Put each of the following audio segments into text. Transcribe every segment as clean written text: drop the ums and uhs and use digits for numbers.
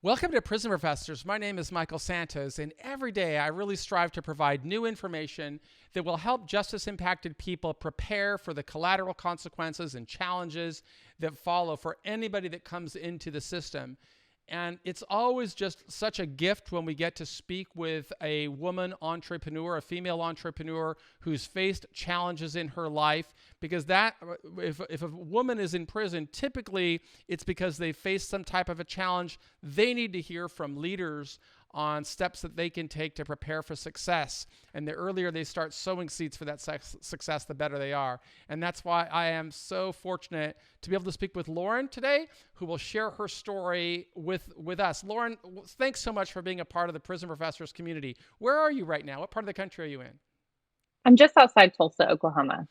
Welcome to Prison Professors. My name is Michael Santos, and every day I really strive to provide new information that will help justice-impacted people prepare for the collateral consequences and challenges that follow for anybody that comes into the system. And it's always just such a gift when we get to speak with a woman entrepreneur, a female entrepreneur who's faced challenges in her life. Because that, if a woman is in prison, typically it's because they face some type of a challenge. They need to hear from leaders on steps that they can take to prepare for success. And the earlier they start sowing seeds for that success, the better they are. And that's why I am so fortunate to be able to speak with Lauren today, who will share her story with us. Lauren, thanks so much for being a part of the Prison Professors community. Where are you right now? What part of the country are you in? I'm just outside Tulsa, Oklahoma.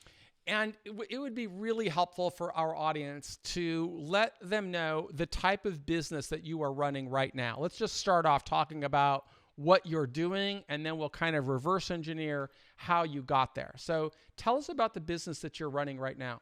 And it would be really helpful for our audience to let them know the type of business that you are running right now. Let's just start off talking about what you're doing, and then we'll kind of reverse engineer how you got there. So tell us about the business that you're running right now.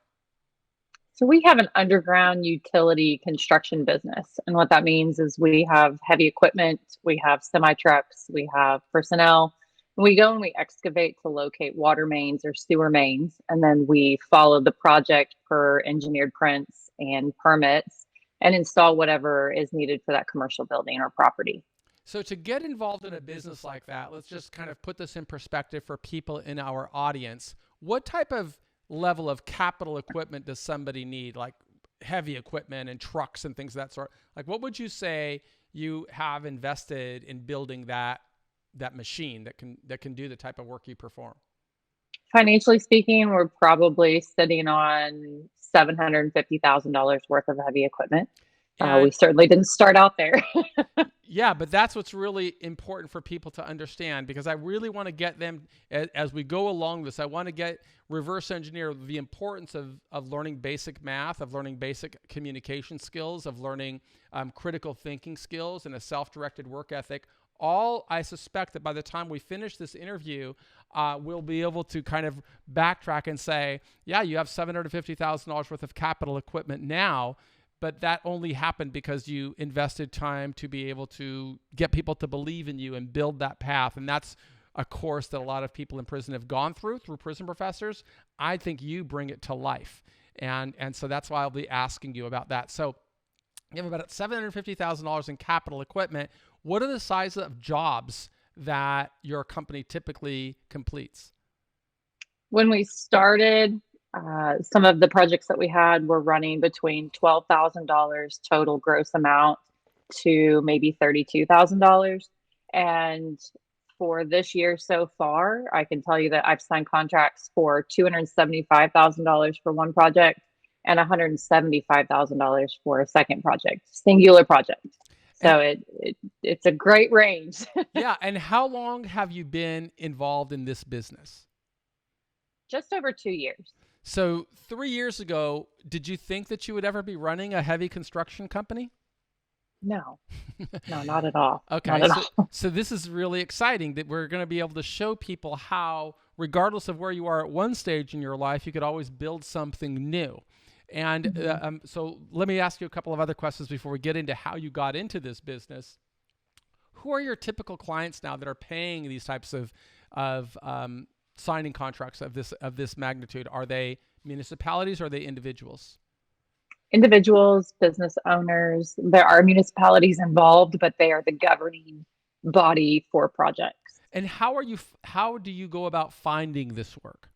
So we have an underground utility construction business. And what that means is we have heavy equipment, we have semi trucks, we have personnel. We go and we excavate to locate water mains or sewer mains, and then we follow the project per engineered prints and permits and install whatever is needed for that commercial building or property. So to get involved in a business like that, let's just kind of put this in perspective for people in our audience. What type of level of capital equipment does somebody need, like heavy equipment and trucks and things of that sort? Like, what would you say you have invested in building that machine that can do the type of work you perform? Financially speaking, we're probably sitting on $750,000 worth of heavy equipment. We And certainly didn't start out there. yeah, but that's what's really important for people to understand, because I really want to get them, as we go along this, I want to get reverse engineer the importance of learning basic math, of learning basic communication skills, of learning critical thinking skills and a self-directed work ethic. All, I suspect that by the time we finish this interview, we'll be able to kind of backtrack and say, yeah, you have $750,000 worth of capital equipment now, but that only happened because you invested time to be able to get people to believe in you and build that path. And that's a course that a lot of people in prison have gone through Prison Professors. I think you bring it to life. And so that's why I'll be asking you about that. So you have about $750,000 in capital equipment. What are the size of jobs that your company typically completes? When we started, some of the projects that we had were running between $12,000 total gross amount to maybe $32,000. And for this year so far, I can tell you that I've signed contracts for $275,000 for one project and $175,000 for a second project, singular project. And So it's a great range. yeah, and how long have you been involved in this business? Just over 2 years. So 3 years ago, did you think that you would ever be running a heavy construction company? No, no, not at all. Not Okay, at so all. so this is really exciting that we're going to be able to show people how, regardless of where you are at one stage in your life, you could always build something new. And Mhm. so let me ask you a couple of other questions before we get into how you got into this business. Who are your typical clients now that are paying these types of signing contracts of this magnitude? Are they municipalities or are they individuals? Individuals, business owners, there are municipalities involved, but they are the governing body for projects. And how do you go about finding this work?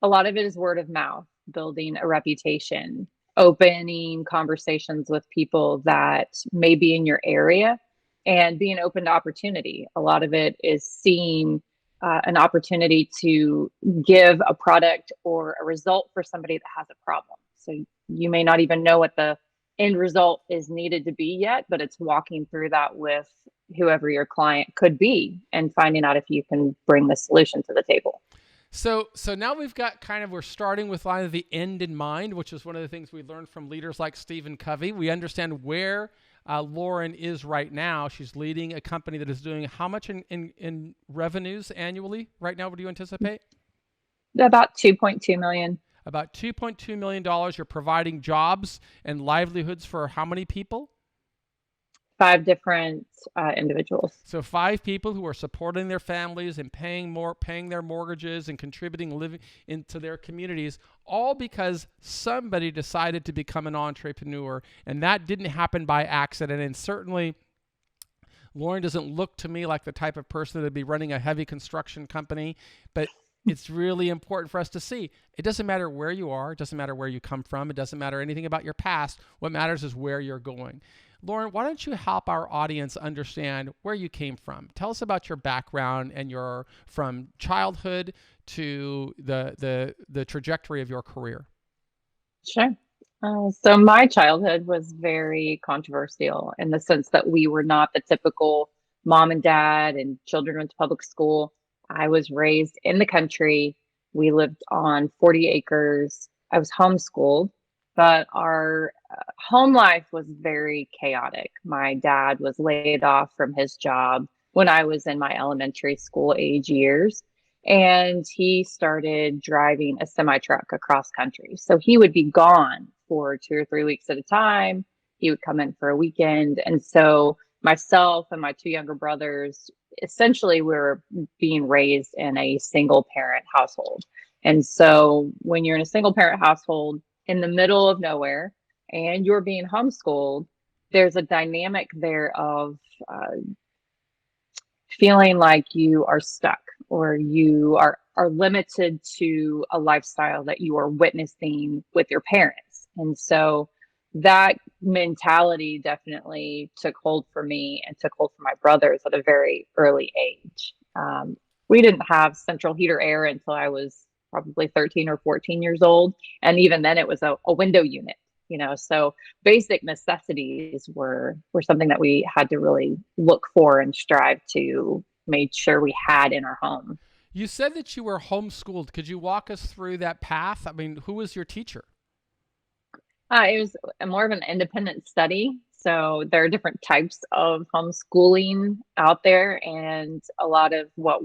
A lot of it is word of mouth, building a reputation, opening conversations with people that may be in your area, and being open to opportunity. A lot of it is seeing an opportunity to give a product or a result for somebody that has a problem. So you may not even know what the end result is needed to be yet, but it's walking through that with whoever your client could be and finding out if you can bring the solution to the table. So now we've got we're starting with line of the end in mind, which is one of the things we learned from leaders like Stephen Covey. We understand where Lauren is right now. She's leading a company that is doing how much in revenues annually right now? What do you anticipate? About 2.2 million. About $2.2 million. You're providing jobs and livelihoods for how many people? 5 different individuals. So 5 people who are supporting their families and paying their mortgages and contributing living into their communities, all because somebody decided to become an entrepreneur. And that didn't happen by accident. And certainly Lauren doesn't look to me like the type of person that'd be running a heavy construction company, but it's really important for us to see. It doesn't matter where you are. It doesn't matter where you come from. It doesn't matter anything about your past. What matters is where you're going. Lauren, why don't you help our audience understand where you came from? Tell us about your background and your from childhood to the trajectory of your career. Sure. So my childhood was very controversial in the sense that we were not the typical mom and dad and children went to public school. I was raised in the country. We lived on 40 acres. I was homeschooled, but our home life was very chaotic. My dad was laid off from his job when I was in my elementary school age years and he started driving a semi truck across country. So he would be gone for 2 or 3 weeks at a time. He would come in for a weekend. And so myself and my 2 younger brothers, essentially, we were being raised in a single parent household. And so when you're in a single parent household in the middle of nowhere and you're being homeschooled, there's a dynamic there of feeling like you are stuck or you are limited to a lifestyle that you are witnessing with your parents. And so that mentality definitely took hold for me and took hold for my brothers at a very early age. We didn't have central heater air until I was probably 13 or 14 years old. And even then it was a window unit, so basic necessities were something that we had to really look for and strive to make sure we had in our home. You said that you were homeschooled. Could you walk us through that path? I mean, who was your teacher? It was more of an independent study. So there are different types of homeschooling out there, and a lot of what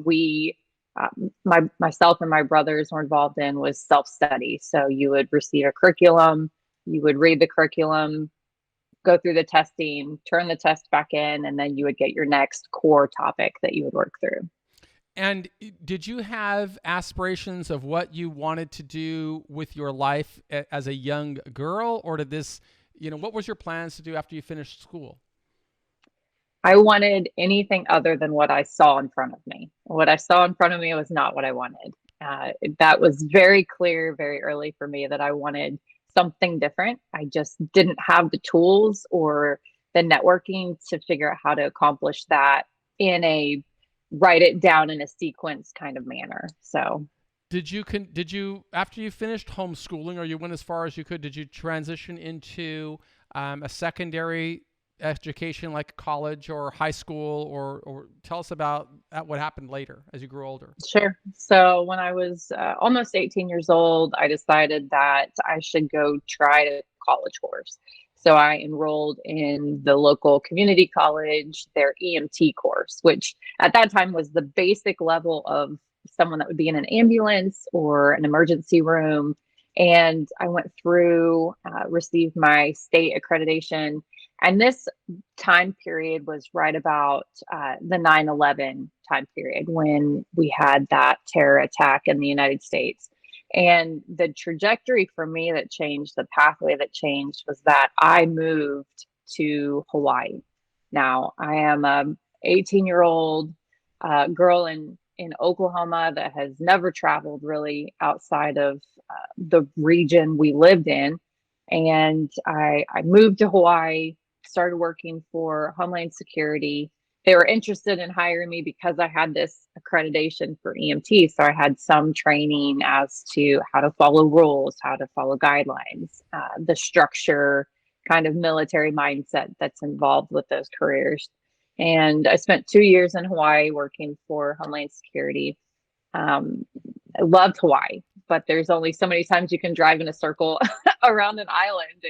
myself and my brothers were involved in was self-study. So you would receive a curriculum, you would read the curriculum, go through the testing, turn the test back in, and then you would get your next core topic that you would work through. And did you have aspirations of what you wanted to do with your life as a young girl, or did this, what was your plans to do after you finished school? I wanted anything other than what I saw in front of me. What I saw in front of me was not what I wanted. That was very clear very early for me that I wanted something different. I just didn't have the tools or the networking to figure out how to accomplish that in a write it down in a sequence kind of manner. So did you after you finished homeschooling or you went as far as you could, did you transition into a secondary education like college or high school, or tell us about what happened later as you grew older? sure. So when I was almost 18 years old, I decided that I should go try a college course. So I enrolled in the local community college, their EMT course, which at that time was the basic level of someone that would be in an ambulance or an emergency room. And I went through, received my state accreditation. And this time period was right about the 9/11 time period when we had that terror attack in the United States. And the trajectory for me that changed, the pathway that changed, was that I moved to Hawaii. Now, I am a 18-year-old girl in Oklahoma that has never traveled really outside of the region we lived in. And I moved to Hawaii, started working for Homeland Security. They were interested in hiring me because I had this accreditation for EMT. So I had some training as to how to follow rules, how to follow guidelines, the structure, kind of military mindset that's involved with those careers. And I spent 2 years in Hawaii working for Homeland Security. I loved Hawaii, but there's only so many times you can drive in a circle around an island.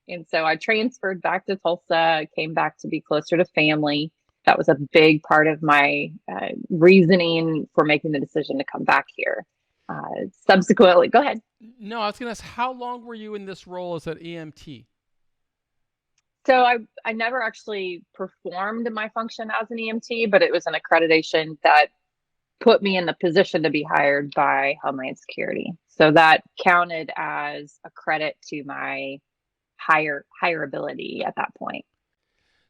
And so I transferred back to Tulsa, came back to be closer to family. That was a big part of my reasoning for making the decision to come back here. Subsequently, go ahead. No, I was going to ask, how long were you in this role as an EMT? So I never actually performed my function as an EMT, but it was an accreditation that put me in the position to be hired by Homeland Security. So that counted as a credit to my higher ability at that point.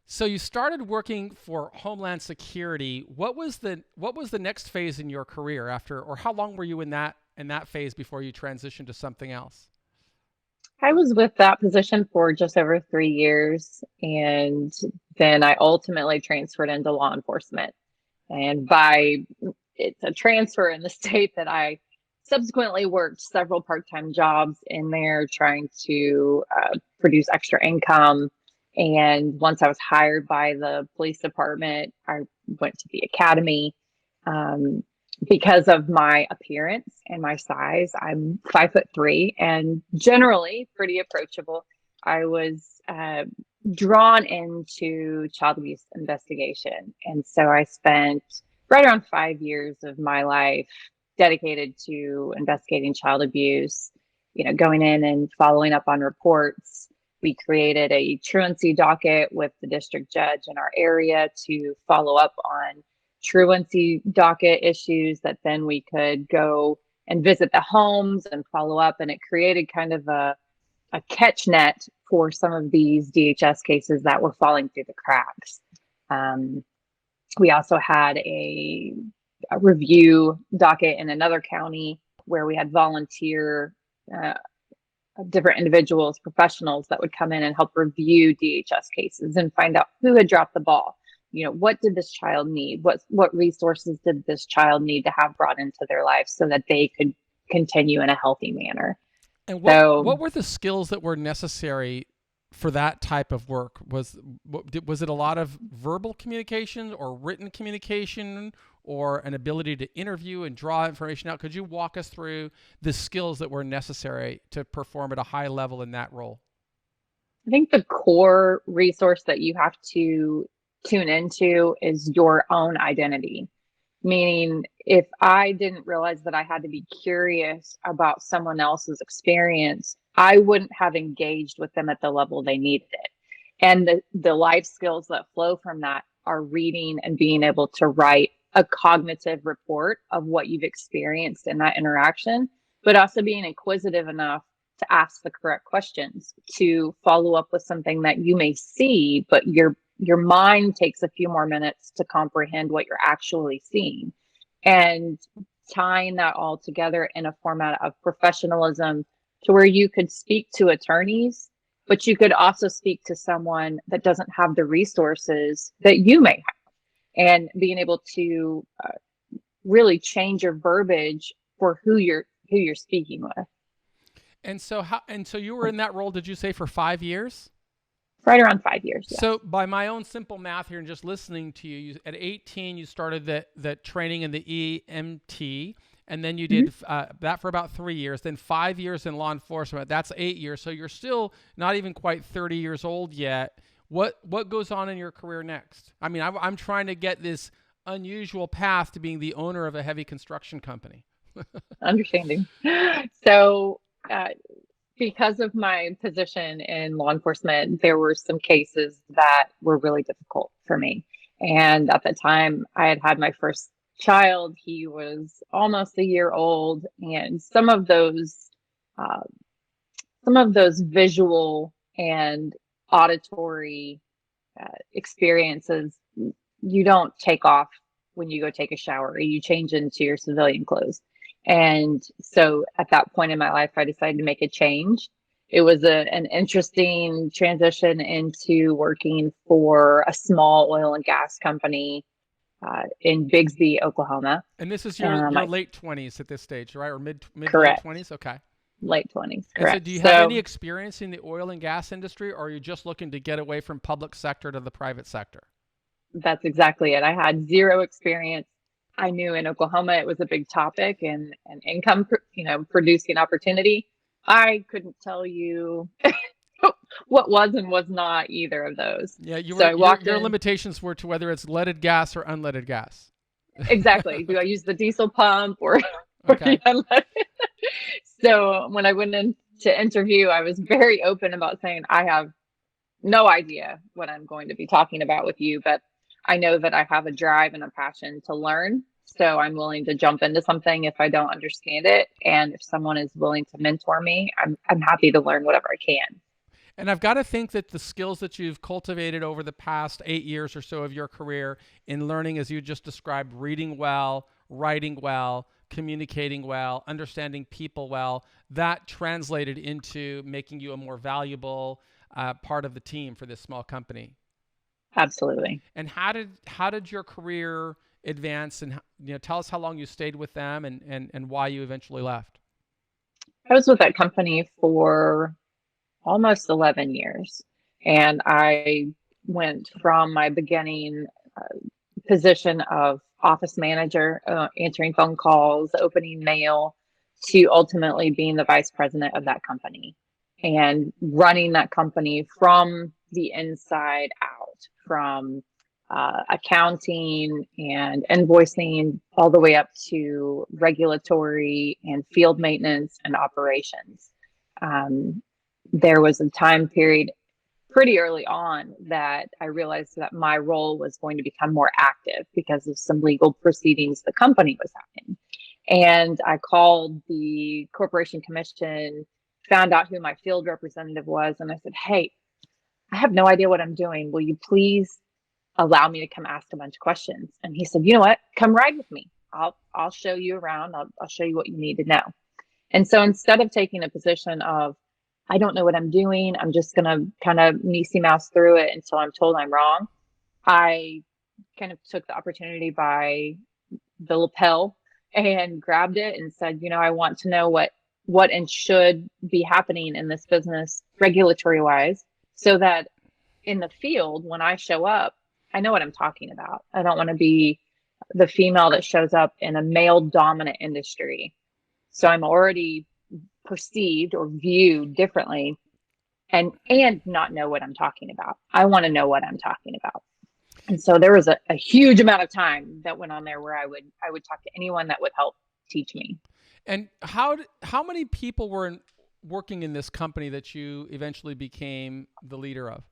So you started working for Homeland Security. What was the next phase in your career after, or how long were you in that phase before you transitioned to something else? I was with that position for just over 3 years, and then I ultimately transferred into law enforcement. And by it's a transfer in the state that I subsequently worked several part-time jobs in there trying to produce extra income. And once I was hired by the police department, I went to the academy. Um, because of my appearance and my size, I'm 5'3" and generally pretty approachable. I was drawn into child abuse investigation. And so I spent right around 5 years of my life dedicated to investigating child abuse, going in and following up on reports. We created a truancy docket with the district judge in our area to follow up on truancy docket issues that then we could go and visit the homes and follow up. And it created kind of a catch net for some of these DHS cases that were falling through the cracks. Um, we also had a review docket in another county where we had volunteer uh, different individuals, professionals that would come in and help review DHS cases and find out who had dropped the ball. What did this child need? What resources did this child need to have brought into their life so that they could continue in a healthy manner? And what So were the skills that were necessary for that type of work? Was it a lot of verbal communication or written communication or an ability to interview and draw information out? Could you walk us through the skills that were necessary to perform at a high level in that role? I think the core resource that you have to tune into is your own identity. Meaning, if I didn't realize that I had to be curious about someone else's experience, I wouldn't have engaged with them at the level they needed it. And the life skills that flow from that are reading and being able to write a cognitive report of what you've experienced in that interaction, but also being inquisitive enough to ask the correct questions, to follow up with something that you may see, but your mind takes a few more minutes to comprehend what you're actually seeing, and tying that all together in a format of professionalism to where you could speak to attorneys, but you could also speak to someone that doesn't have the resources that you may have, and being able to really change your verbiage for who you're speaking with. And so you were in that role, did you say, for 5 years? Right around 5 years, yes. So by my own simple math here and just listening to you, at 18 you started the training in the EMT, and then you did that for about 3 years, then 5 years in law enforcement. That's 8 years. So you're still not even quite 30 years old yet. What goes on in your career next? I mean, I'm trying to get this unusual path to being the owner of a heavy construction company. Understanding. So, because of my position in law enforcement, there were some cases that were really difficult for me. And at the time, I had had my first child. He was almost a year old, and uh, some of those visual and auditory experiences, you don't take off when you go take a shower. You change into your civilian clothes. And so at that point in my life, I decided to make a change. It was an interesting transition into working for a small oil and gas company in Bigsby, Oklahoma. And this is your I, late 20s at this stage, right? Or mid to late correct. 20s? Okay. Late 20s, And so correct. do you have any So experience in the oil and gas industry, or are you just looking to get away from public sector to the private sector? that's exactly it. I had zero experience. I knew in Oklahoma it was a big topic and an income, producing opportunity. I couldn't tell you what was and was not either of those. Yeah, So I your walked your in. limitations were to whether it's leaded gas or unleaded gas. Exactly. Do I use the diesel pump or the Okay. unleaded? So when I went in to interview, I was very open about saying I have no idea what I'm going to be talking about with you, but I know that I have a drive and a passion to learn. So I'm willing to jump into something if I don't understand it. And if someone is willing to mentor me, I'm happy to learn whatever I can. And I've got to think that the skills that you've cultivated over the past 8 years or so of your career in learning, as you just described, reading well, writing well, communicating well, understanding people well, that translated into making you a more valuable part of the team for this small company. Absolutely. And how did your career advance? And tell us how long you stayed with them and why you eventually left. I was with that company for almost 11 years. And I went from my beginning position of office manager, answering phone calls, opening mail, to ultimately being the vice president of that company and running that company from the inside out, from accounting and invoicing all the way up to regulatory and field maintenance and operations. Um, there was a time period pretty early on that I realized that my role was going to become more active because of some legal proceedings the company was having. And I called the Corporation Commission, found out who my field representative was, and I said, "Hey, I have no idea what I'm doing. Will you please allow me to come ask a bunch of questions?" And he said, "You know what? Come ride with me. I'll show you around. I'll show you what you need to know." And so instead of taking a position of, I don't know what I'm doing, I'm just going to kind of Missy Mouse through it until I'm told I'm wrong, I kind of took the opportunity by the lapel and grabbed it and said, I want to know what and should be happening in this business regulatory wise, so that in the field, when I show up, I know what I'm talking about. I don't want to be the female that shows up in a male dominant industry. So I'm already perceived or viewed differently, and not know what I'm talking about. I want to know what I'm talking about. And so there was a huge amount of time that went on there where I would talk to anyone that would help teach me. And how many people were working in this company that you eventually became the leader of?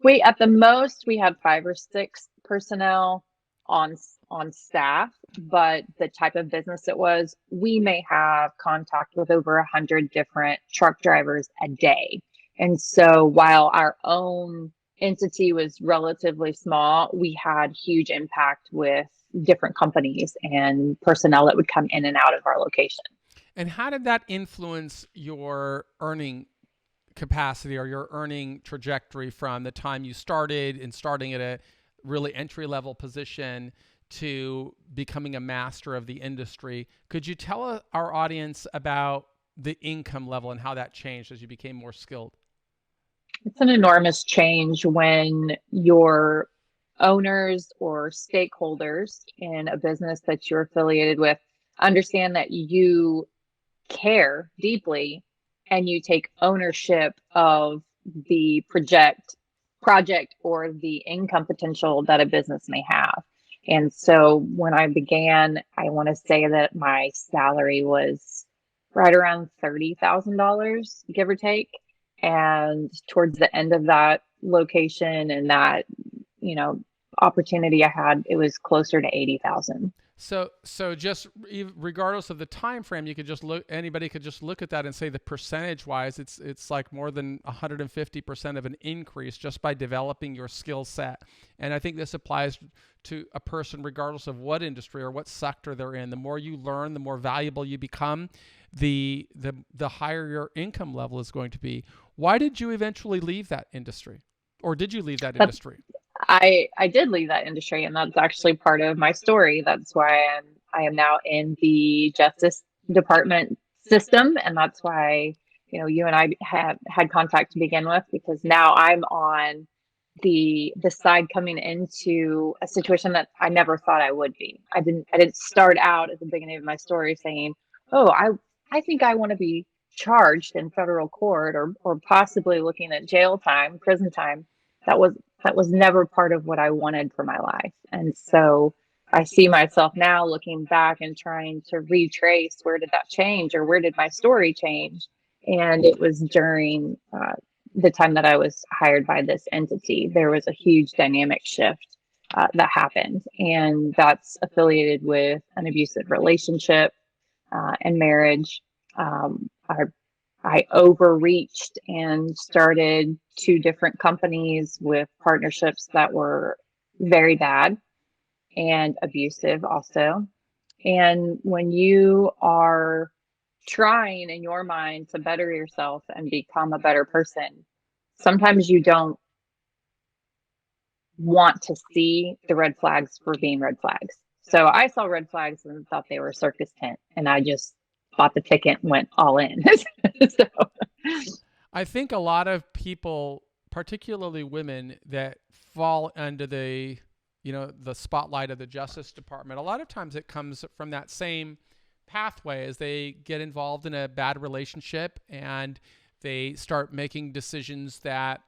We at the most we had 5 or 6 personnel on on staff, but the type of business it was, we may have contact with over 100 different truck drivers a day. And so while our own entity was relatively small, we had huge impact with different companies and personnel that would come in and out of our location. And how did that influence your earning capacity or your earning trajectory from the time you started and starting at a really entry level position to becoming a master of the industry? Could you tell our audience about the income level and how that changed as you became more skilled? It's an enormous change when your owners or stakeholders in a business that you're affiliated with understand that you care deeply and you take ownership of the project or the income potential that a business may have. And so when I began, I want to say that my salary was right around $30,000, give or take. And towards the end of that location and that, you know, opportunity I had, it was closer to 80,000. So just regardless of the time frame, you could just look. Anybody could just look at that and say the percentage wise, it's like more than 150% of an increase just by developing your skill set. And I think this applies to a person regardless of what industry or what sector they're in. The more you learn, the more valuable you become, the higher your income level is going to be. Why did you eventually leave that industry, or did you leave that That's industry? I did leave that industry, and that's actually part of my story. That's why I am now in the Justice Department system, and that's why you and I had contact to begin with, because now I'm on the side coming into a situation that I never thought I would be. I didn't start out at the beginning of my story saying, "Oh, I think I want to be charged in federal court or possibly looking at jail time, prison time." That was that was never part of what I wanted for my life. And so I see myself now looking back and trying to retrace, where did that change or where did my story change? And it was during the time that I was hired by this entity, there was a huge dynamic shift that happened. And that's affiliated with an abusive relationship and marriage. I overreached and started two different companies with partnerships that were very bad and abusive also. And when you are trying in your mind to better yourself and become a better person, sometimes you don't want to see the red flags for being red flags. So I saw red flags and thought they were a circus tent, and I just bought the ticket and went all in. So, I think a lot of people, particularly women, that fall under the spotlight of the Justice Department, a lot of times it comes from that same pathway as they get involved in a bad relationship and they start making decisions that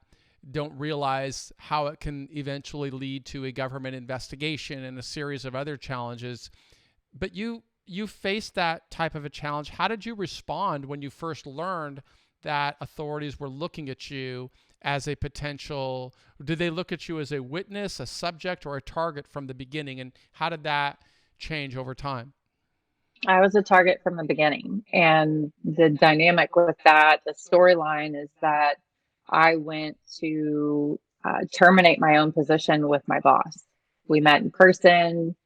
don't realize how it can eventually lead to a government investigation and a series of other challenges. But you faced that type of a challenge. How did you respond when you first learned that authorities were looking at you as a potential? Did they look at you as a witness, a subject, or a target from the beginning? And how did that change over time? I was a target from the beginning. And the dynamic with that, the storyline is that I went to terminate my own position with my boss. We met in person,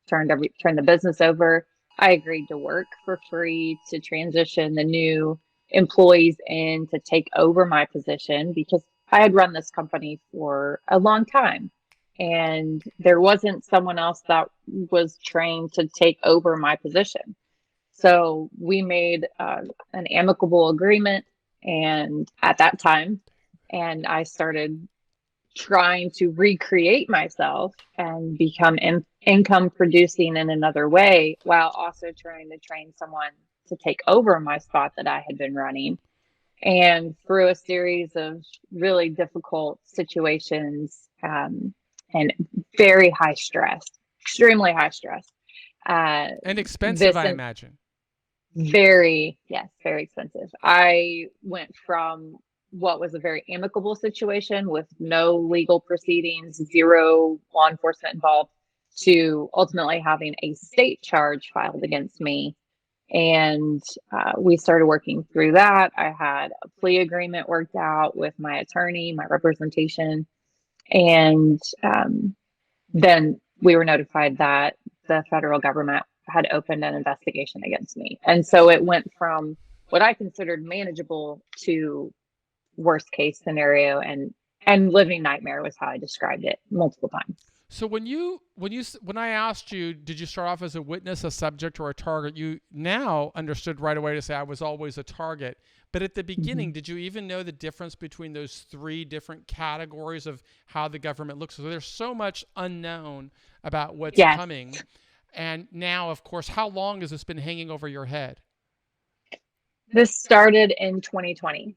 turned the business over. I agreed to work for free to transition the new employees in to take over my position because I had run this company for a long time. And there wasn't someone else that was trained to take over my position. So we made an amicable agreement, and at that time, and I started trying to recreate myself and become income producing in another way, while also trying to train someone to take over my spot that I had been running. And through a series of really difficult situations and very high stress, extremely high stress. And expensive, This I imagine. Yes, very expensive. I went from what was a very amicable situation with no legal proceedings, zero law enforcement involved, to ultimately having a state charge filed against me. And we started working through that. I had a plea agreement worked out with my attorney, my representation. And then we were notified that the federal government had opened an investigation against me. And so it went from what I considered manageable to worst case scenario, and living nightmare was how I described it multiple times. So when I asked you, did you start off as a witness, a subject, or a target? You now understood right away to say I was always a target. But at the beginning, did you even know the difference between those three different categories of how the government looks? So there's so much unknown about what's Yes. coming. And now, of course, how long has this been hanging over your head? This started in 2020,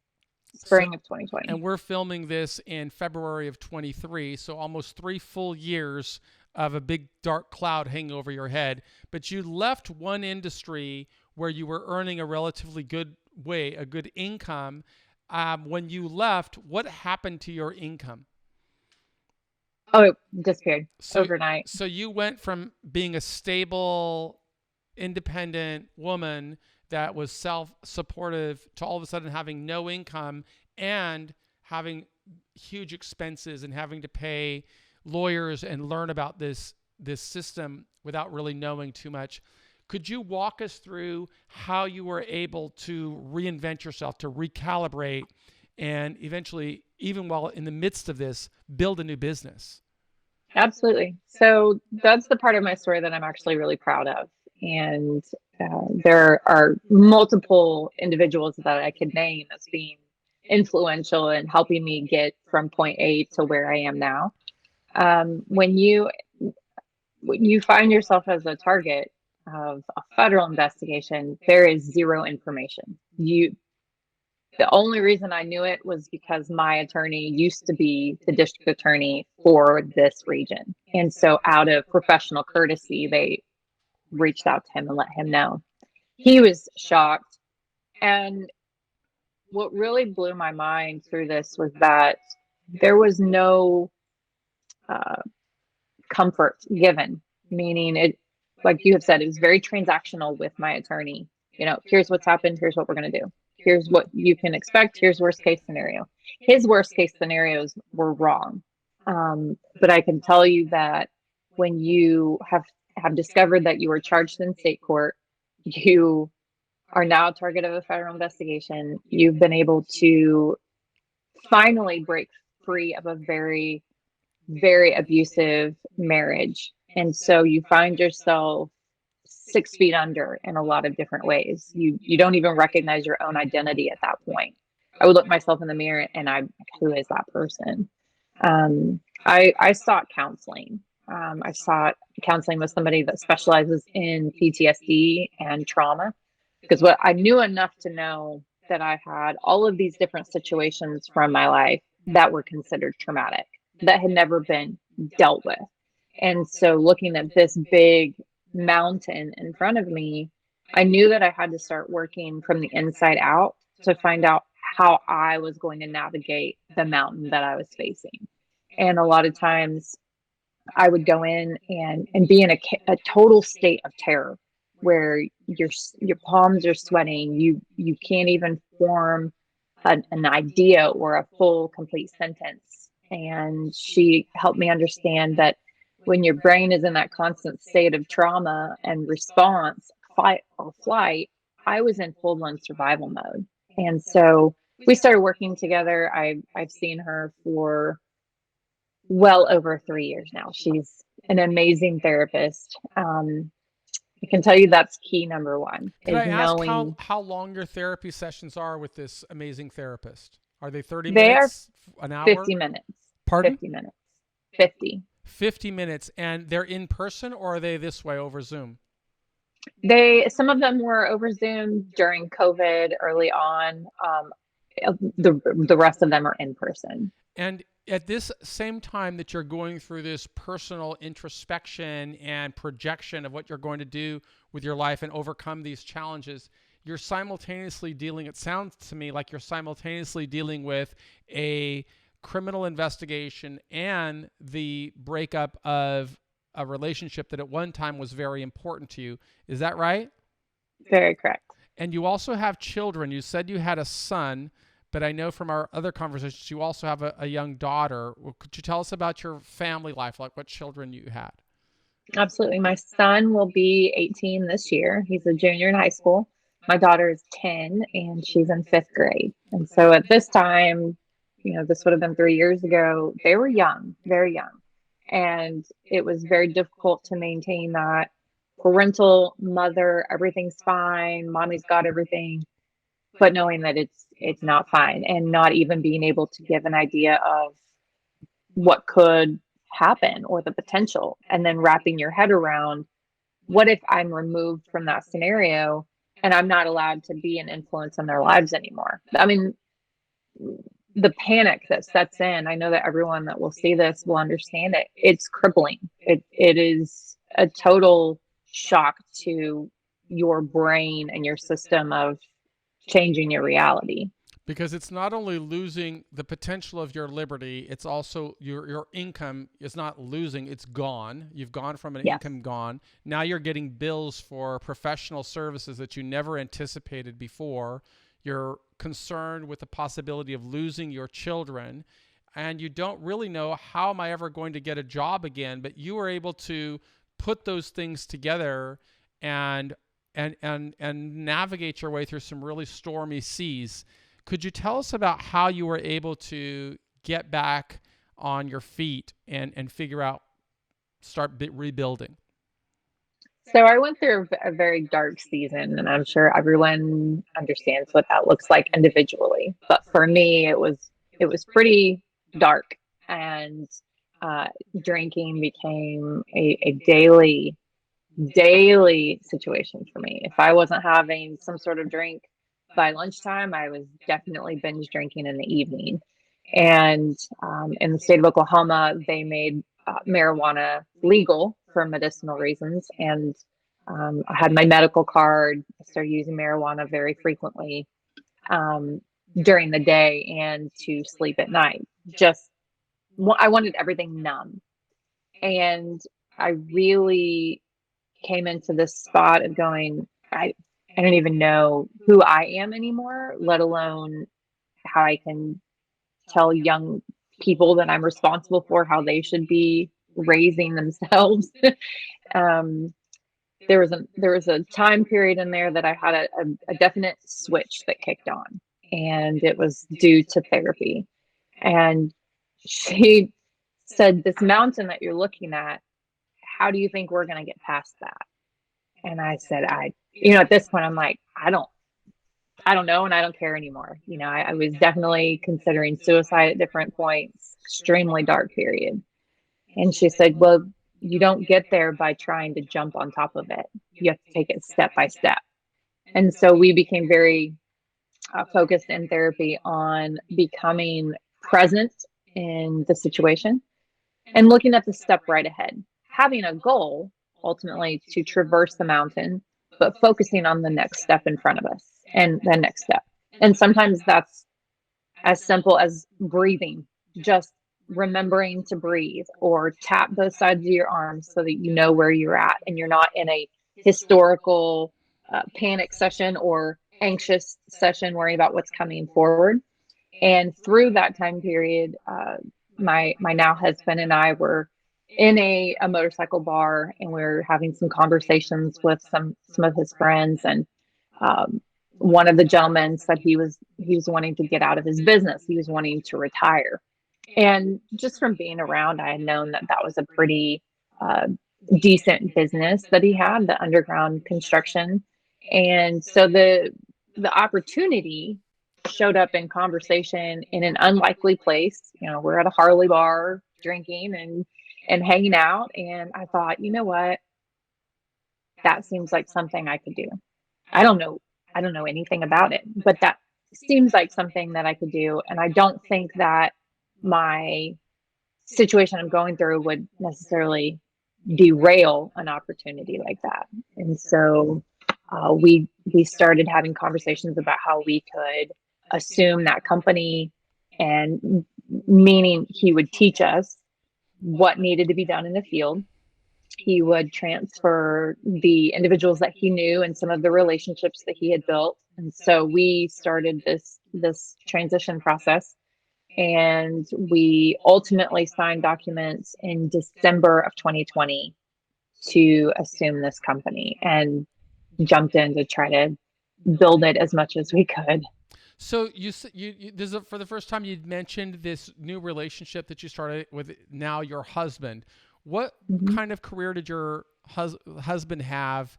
So, spring of 2020. and we're filming this in February of 23, so almost 3 full years of a big dark cloud hanging over your head. But you left one industry where you were earning a relatively good a good income. When you left, what happened to your income? Oh, it disappeared So, overnight. so you went from being a stable, independent woman that was self-supportive to all of a sudden having no income and having huge expenses and having to pay lawyers and learn about this system without really knowing too much. Could you walk us through how you were able to reinvent yourself, to recalibrate, and eventually, even while in the midst of this, build a new business? Absolutely. So that's the part of my story that I'm actually really proud of. And there are multiple individuals that I could name as being influential in helping me get from point A to where I am now. When you find yourself as a target of a federal investigation, there is zero information. The only reason I knew it was because my attorney used to be the district attorney for this region. And so out of professional courtesy, they reached out to him and let him know. He was shocked. And what really blew my mind through this was that there was no uh, comfort given, meaning it, like you have said, it was very transactional with my attorney. Here's what's happened, here's what we're going to do, here's what you can expect, here's worst case scenario. His worst case scenarios were wrong. But I can tell you that when you have discovered that you were charged in state court, you are now a target of a federal investigation, you've been able to finally break free of a very, very abusive marriage. And so you find yourself 6 feet under in a lot of different ways. You don't even recognize your own identity at that point. I would look myself in the mirror and who is that person? I sought counseling. I sought counseling with somebody that specializes in PTSD and trauma, because what I knew enough to know that I had all of these different situations from my life that were considered traumatic, that had never been dealt with. And so looking at this big mountain in front of me, I knew that I had to start working from the inside out to find out how I was going to navigate the mountain that I was facing. And a lot of times I would go in and be in a total state of terror where your palms are sweating. You can't even form an idea or a full complete sentence. And she helped me understand that when your brain is in that constant state of trauma and response, fight or flight, I was in full blown survival mode. And so we started working together. I've seen her for well over 3 years now. She's an amazing therapist. I can tell you that's key number one, Could is I ask knowing how long your therapy sessions are with this amazing therapist? Are they 30 they are minutes, an hour? 50 minutes. Pardon? 50 minutes. 50. 50 minutes. And they're in person, or are they this way over Zoom? Some of them were over Zoom during COVID early on. The rest of them are in person. And at this same time that you're going through this personal introspection and projection of what you're going to do with your life and overcome these challenges, you're simultaneously dealing, it sounds to me like you're simultaneously dealing with a criminal investigation and the breakup of a relationship that at one time was very important to you. Is that right? Very correct. And you also have children. You said you had a son, but I know from our other conversations you also have a young daughter. Well, could you tell us about your family life, like what children you had? Absolutely. My son will be 18 this year. He's a junior in high school. My daughter is 10 and she's in fifth grade. And so at this time, this would have been 3 years ago, they were young, very young. And it was very difficult to maintain that parental mother, everything's fine, mommy's got everything, but knowing that it's not fine, and not even being able to give an idea of what could happen or the potential, and then wrapping your head around, what if I'm removed from that scenario and I'm not allowed to be an influence in their lives anymore? I mean, the panic that sets in, I know that everyone that will see this will understand it. It's crippling. It is a total shock to your brain and your system of changing your reality. Because it's not only losing the potential of your liberty, it's also your income is not losing, it's gone. You've gone from an Yes. income gone. Now you're getting bills for professional services that you never anticipated before. You're concerned with the possibility of losing your children, and you don't really know, how am I ever going to get a job again? But you were able to put those things together and navigate your way through some really stormy seas. Could you tell us about how you were able to get back on your feet and figure out, rebuilding? So I went through a very dark season, and I'm sure everyone understands what that looks like individually. But for me, it was pretty dark, and drinking became a daily situation for me. If I wasn't having some sort of drink by lunchtime, I was definitely binge drinking in the evening. And in the state of Oklahoma, they made marijuana legal for medicinal reasons. And I had my medical card. I started using marijuana very frequently. during the day and to sleep at night. Just, I wanted everything numb. And I really came into this spot of going, I don't even know who I am anymore, let alone how I can tell young people that I'm responsible for how they should be raising themselves. um, there was a time period in there that I had a definite switch that kicked on, and it was due to therapy. And she said, "This mountain that you're looking at, how do you think we're going to get past that?" And I said, at this point, I'm like, I don't know, and I don't care anymore. I was definitely considering suicide at different points, extremely dark period. And she said, "Well, you don't get there by trying to jump on top of it. You have to take it step by step." And so we became very focused in therapy on becoming present in the situation and looking at the step right ahead, having a goal ultimately to traverse the mountain, but focusing on the next step in front of us and the next step. And sometimes that's as simple as breathing, just remembering to breathe, or tap both sides of your arms so that you know where you're at and you're not in a historical panic session or anxious session worrying about what's coming forward. And through that time period, my now husband and I were in a motorcycle bar, and we were having some conversations with some of his friends. And one of the gentlemen said he was wanting to get out of his business. He was wanting to retire. And just from being around, I had known that that was a pretty uh, decent business that he had, the underground construction. And so the opportunity showed up in conversation in an unlikely place. We're at a Harley bar drinking and hanging out. And I thought, you know what? That seems like something I could do. I don't know. I don't know anything about it, but that seems like something that I could do. And I don't think that my situation I'm going through would necessarily derail an opportunity like that. And so we started having conversations about how we could assume that company, and meaning he would teach us what needed to be done in the field. He would transfer the individuals that he knew and some of the relationships that he had built. And so we started this transition process, and we ultimately signed documents in December of 2020 to assume this company, and jumped in to try to build it as much as we could. So this is for the first time you mentioned this new relationship that you started with now your husband. What Mm-hmm. kind of career did your husband have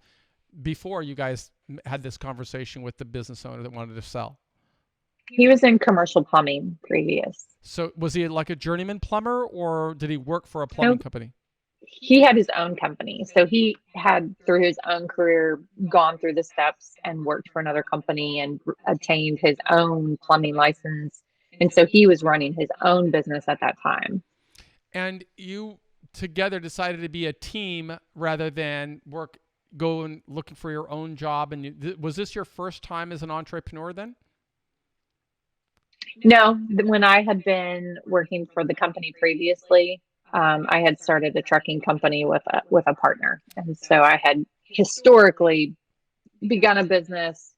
before you guys had this conversation with the business owner that wanted to sell? He was in commercial plumbing previous. So was he like a journeyman plumber, or did he work for a plumbing No, company? he had his own company. So he had, through his own career, gone through the steps and worked for another company and attained his own plumbing license. And so he was running his own business at that time. And you together decided to be a team rather than go and looking for your own job. And was this your first time as an entrepreneur then? No, when I had been working for the company previously, I had started a trucking company with a partner, and so I had historically begun a business,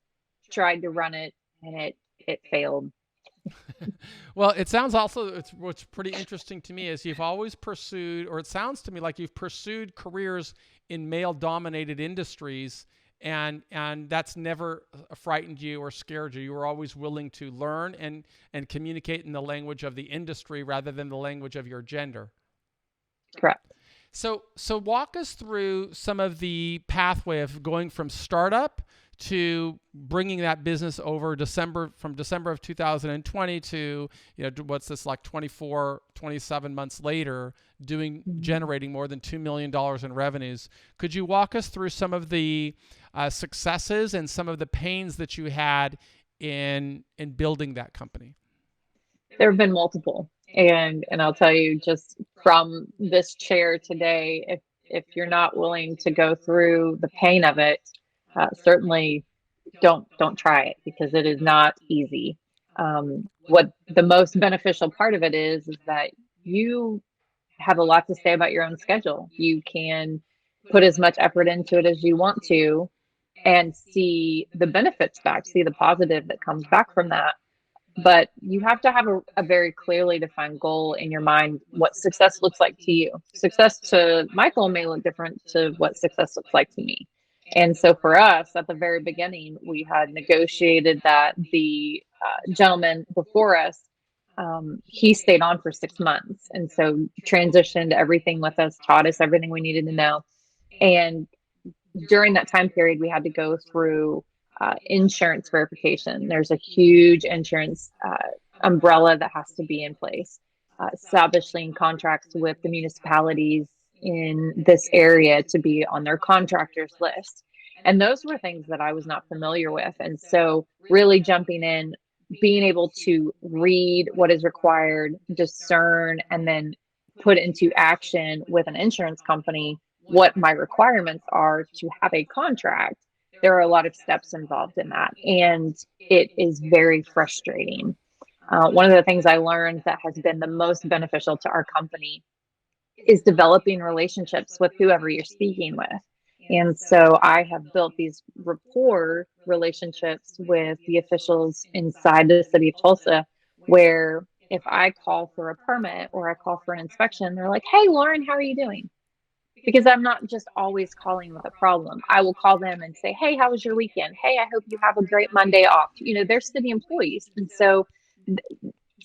tried to run it, and it failed. Well, it sounds also what's pretty interesting to me is you've always pursued, or it sounds to me like you've pursued careers in male-dominated industries, and that's never frightened you or scared you. You were always willing to learn and communicate in the language of the industry rather than the language of your gender. Correct. So walk us through some of the pathway of going from startup to bringing that business over from December of 2020 to, what's this, like 24, 27 months later, generating more than $2 million in revenues. Could you walk us through some of the successes and some of the pains that you had in building that company? There have been multiple, and I'll tell you, just from this chair today, if you're not willing to go through the pain of it, certainly don't try it, because it is not easy. What the most beneficial part of it is that you have a lot to say about your own schedule. You can put as much effort into it as you want to and see the benefits back, see the positive that comes back from that. But you have to have a very clearly defined goal in your mind, what success looks like to you. Success to Michael may look different to what success looks like to me. And so for us at the very beginning, we had negotiated that the gentleman before us, he stayed on for 6 months. And so transitioned everything with us, taught us everything we needed to know. And during that time period, we had to go through insurance verification. There's a huge insurance umbrella that has to be in place, establishing contracts with the municipalities in this area to be on their contractors list. And those were things that I was not familiar with. And so really jumping in, being able to read what is required, discern, and then put into action with an insurance company what my requirements are to have a contract. There are a lot of steps involved in that, and it is very frustrating. One of the things I learned that has been the most beneficial to our company is developing relationships with whoever you're speaking with. And so I have built these rapport relationships with the officials inside the city of Tulsa, where if I call for a permit or I call for an inspection, they're like, "Hey, Lauren, how are you doing?" Because I'm not just always calling with a problem. I will call them and say, "Hey, how was your weekend? Hey, I hope you have a great Monday off." They're city employees. And so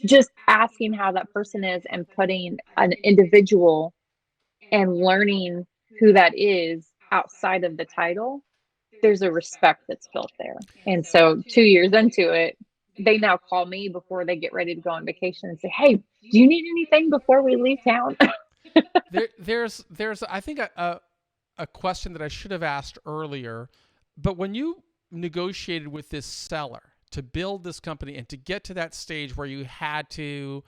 just asking how that person is and putting an individual and learning who that is outside of the title, there's a respect that's built there. And so 2 years into it, they now call me before they get ready to go on vacation and say, "Hey, do you need anything before we leave town?" there's I think a question that I should have asked earlier, but when you negotiated with this seller to build this company and to get to that stage where you had to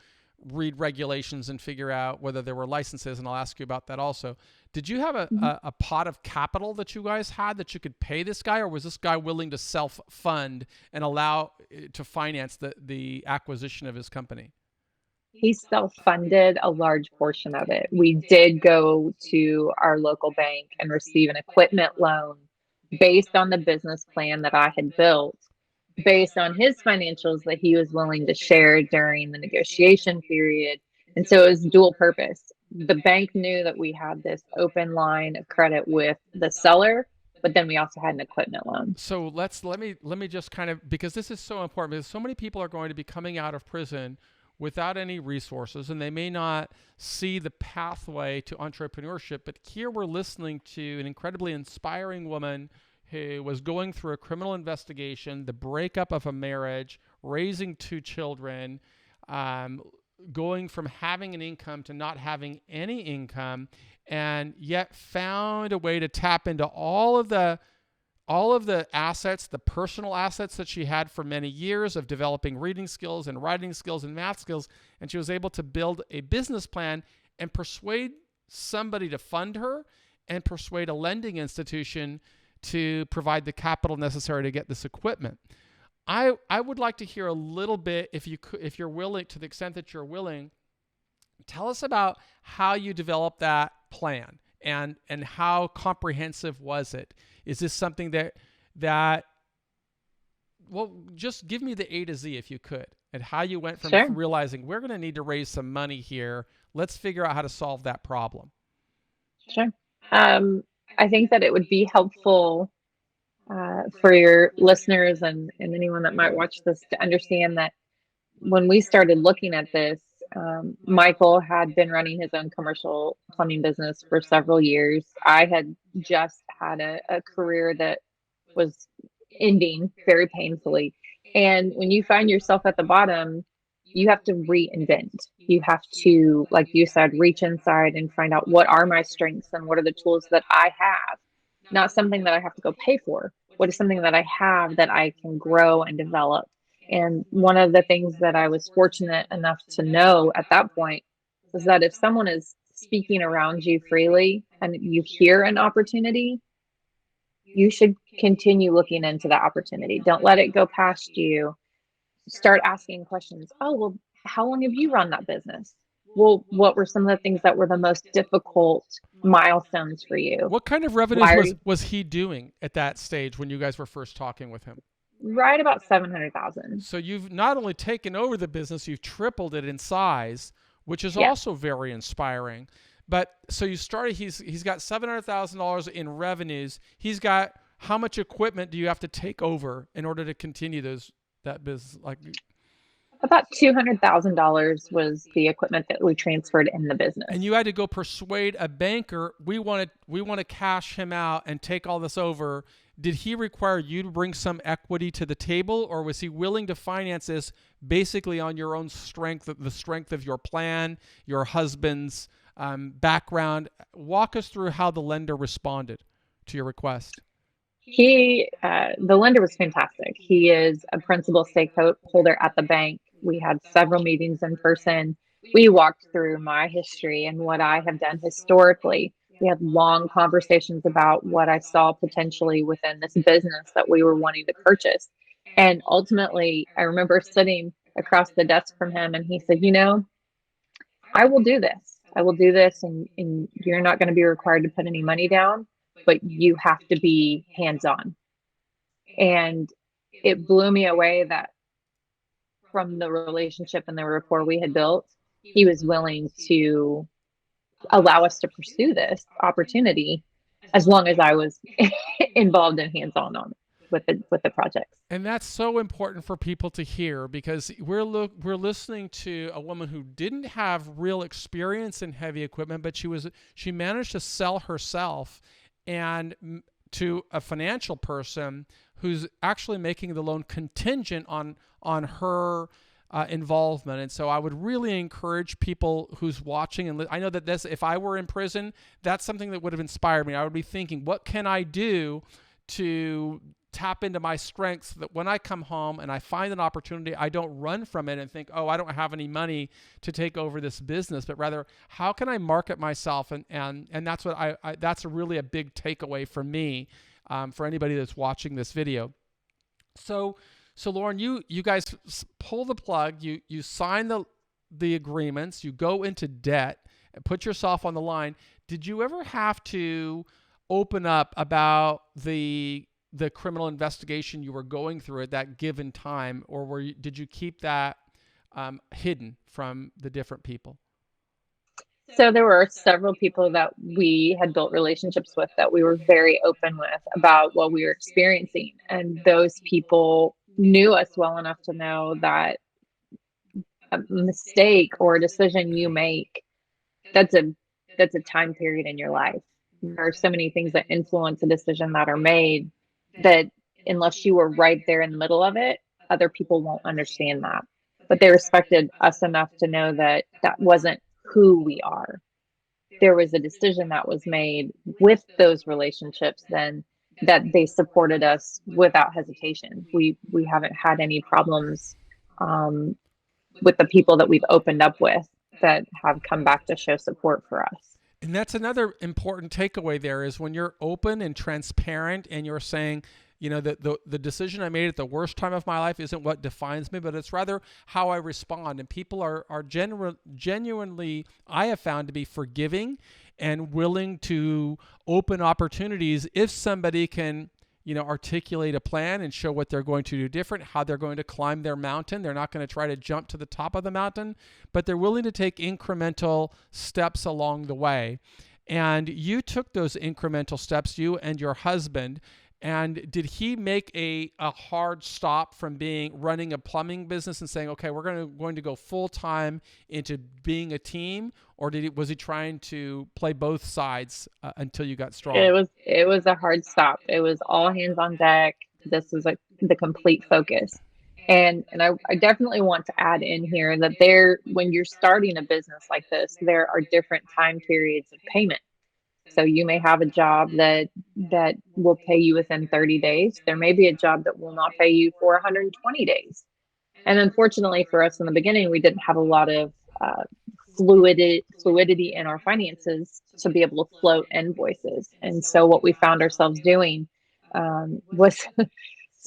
read regulations and figure out whether there were licenses, and I'll ask you about that also. Did you have a pot of capital that you guys had that you could pay this guy, or was this guy willing to self-fund and allow to finance the acquisition of his company? He self-funded a large portion of it. We did go to our local bank and receive an equipment loan based on the business plan that I had built, based on his financials that he was willing to share during the negotiation period. And so it was dual purpose. The bank knew that we had this open line of credit with the seller, but then we also had an equipment loan. So let me just kind of, because this is so important, because so many people are going to be coming out of prison without any resources, and they may not see the pathway to entrepreneurship. But here we're listening to an incredibly inspiring woman who was going through a criminal investigation, the breakup of a marriage, raising two children, going from having an income to not having any income, and yet found a way to tap into all of the assets, the personal assets that she had for many years of developing reading skills and writing skills and math skills. And she was able to build a business plan and persuade somebody to fund her and persuade a lending institution to provide the capital necessary to get this equipment. I would like to hear a little bit, if you're willing, to the extent that you're willing, tell us about how you developed that plan and how comprehensive was it? Is this something that well, just give me the A to Z if you could, and how you went from Sure. realizing we're going to need to raise some money here. Let's figure out how to solve that problem. Sure. I think that it would be helpful for your listeners and anyone that might watch this to understand that when we started looking at this, Michael had been running his own commercial plumbing business for several years. I had just had a career that was ending very painfully. And when you find yourself at the bottom, you have to reinvent. You have to, like you said, reach inside and find out what are my strengths and what are the tools that I have, not something that I have to go pay for. What is something that I have that I can grow and develop? And one of the things that I was fortunate enough to know at that point was that if someone is speaking around you freely and you hear an opportunity, you should continue looking into that opportunity. Don't let it go past you. start asking questions. Oh, well, how long have you run that business? Well, what were some of the things that were the most difficult milestones for you? What kind of revenues Why are you was he doing at that stage when you guys were first talking with him? right about 700,000? So you've not only taken over the business, you've tripled it in size, which is Yeah. also very inspiring. But so you started. He's got $700,000 in revenues. He's got how much equipment do you have to take over in order to continue that business? Like, About $200,000 was the equipment that we transferred in the and business. you had to go persuade a banker. We want to cash him out and take all this over. Did he require you to bring some equity to the table, or was he willing to finance this basically on your own strength, the strength of your plan, your husband's background? Walk us through how the lender responded to your request. The lender was fantastic. He is a principal stakeholder at the bank. We had several meetings in person. We walked through my history and what I have done historically. We had long conversations about what I saw potentially within this business that we were wanting to purchase. And ultimately, I remember sitting across the desk from him and he said, I will do this. I will do this, and you're not going to be required to put any money down, but you have to be hands on. And it blew me away that from the relationship and the rapport we had built, he was willing to allow us to pursue this opportunity as long as I was involved in hands on with the projects. And that's so important for people to hear because we're listening to a woman who didn't have real experience in heavy equipment, but she managed to sell herself and to a financial person who's actually making the loan contingent on her involvement. And so I would really encourage people who's watching, and I know that if I were in prison, that's something that would have inspired me. I would be thinking, what can I do to tap into my strengths so that when I come home and I find an opportunity, I don't run from it and think, oh, I don't have any money to take over this business, but rather, how can I market myself? And that's what that's really a big takeaway for me, for anybody that's watching this video. So Lauren, you guys pull the plug, you sign the agreements, you go into debt and put yourself on the line. Did you ever have to open up about the criminal investigation you were going through at that given time, or did you keep that hidden from the different people? So there were several people that we had built relationships with that we were very open with about what we were experiencing. And those people knew us well enough to know that a mistake or a decision you make, that's a time period in your life. There are so many things that influence a decision that are made that unless you were right there in the middle of it, other people won't understand that. But they respected us enough to know that that wasn't who we are. There was a decision that was made with those relationships then that they supported us without hesitation. We haven't had any problems with the people that we've opened up with that have come back to show support for us. And that's another important takeaway there is when you're open and transparent and you're saying, that the decision I made at the worst time of my life isn't what defines me, but it's rather how I respond. And people are genuinely, I have found, to be forgiving and willing to open opportunities if somebody can, articulate a plan and show what they're going to do different, how they're going to climb their mountain. They're not going to try to jump to the top of the mountain, but they're willing to take incremental steps along the way. And you took those incremental steps, you and your husband. And did he make a hard stop from running a plumbing business and saying, okay, we're going to go full time into being a team, or was he trying to play both sides until you got strong? It was a hard stop. It was all hands on deck. This was the complete focus. And I definitely want to add in here that when you're starting a business like this, there are different time periods of payment. So you may have a job that will pay you within 30 days. There may be a job that will not pay you for 120 days. And unfortunately for us in the beginning, we didn't have a lot of fluidity in our finances to be able to float invoices. And so what we found ourselves doing was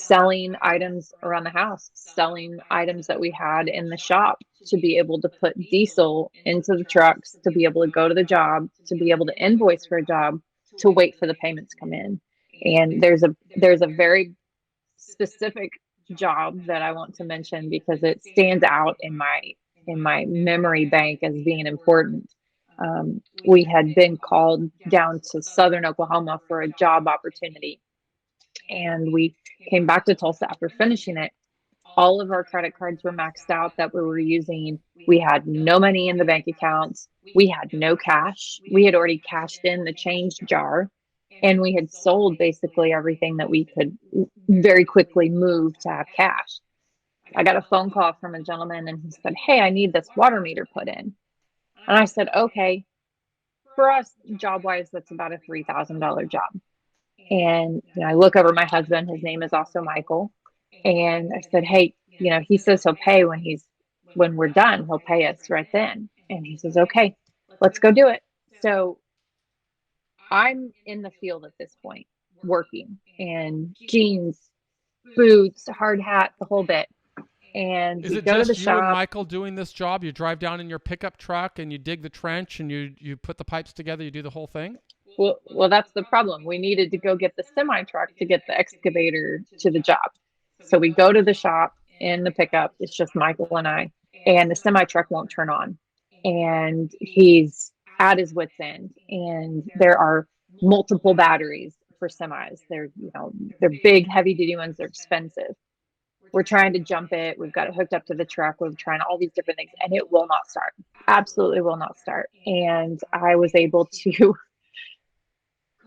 selling items around the house, selling items that we had in the shop to be able to put diesel into the trucks, to be able to go to the job, to be able to invoice for a job, to wait for the payments to come in. And there's a very specific job that I want to mention because it stands out in my memory bank as being important. We had been called down to southern Oklahoma for a job opportunity, and we came back to Tulsa after finishing it. All of our credit cards were maxed out that we were using. We had no money in the bank accounts. We had no cash. We had already cashed in the change jar, and we had sold basically everything that we could very quickly move to have cash. I got a phone call from a gentleman, and he said, "Hey, I need this water meter put in." And I said, "Okay." For us, job wise, that's about a $3,000 job. And I look over my husband, his name is also Michael. And I said, "Hey, he says he'll pay when we're done, he'll pay us right then." And he says, "Okay, let's go do it." So I'm in the field at this point, working in jeans, boots, hard hat, the whole bit. And Is we it go to the just you and shop. Michael doing this job? You drive down in your pickup truck and you dig the trench and you put the pipes together, you do the whole thing? Well, that's the problem. We needed to go get the semi truck to get the excavator to the job. So we go to the shop in the pickup. It's just Michael and I, and the semi truck won't turn on. And he's at his wits' end. And there are multiple batteries for semis. They're big, heavy duty ones. They're expensive. We're trying to jump it. We've got it hooked up to the truck. We're trying all these different things, and it will not start. Absolutely will not start. And I was able to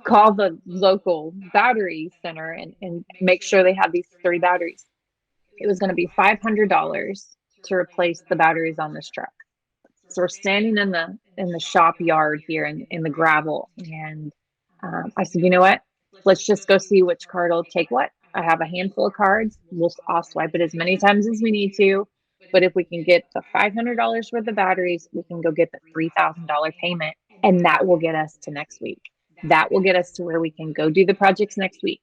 call the local battery center and make sure they have these 3 batteries. It was going to be $500 to replace the batteries on this truck. So we're standing in the shop yard here in the gravel, and I said, "You know what? Let's just go see which card will take what. I have a handful of cards. I'll swipe it as many times as we need to. But if we can get the $500 worth of batteries, we can go get the $3,000 payment, and that will get us to next week. That will get us to where we can go do the projects next week."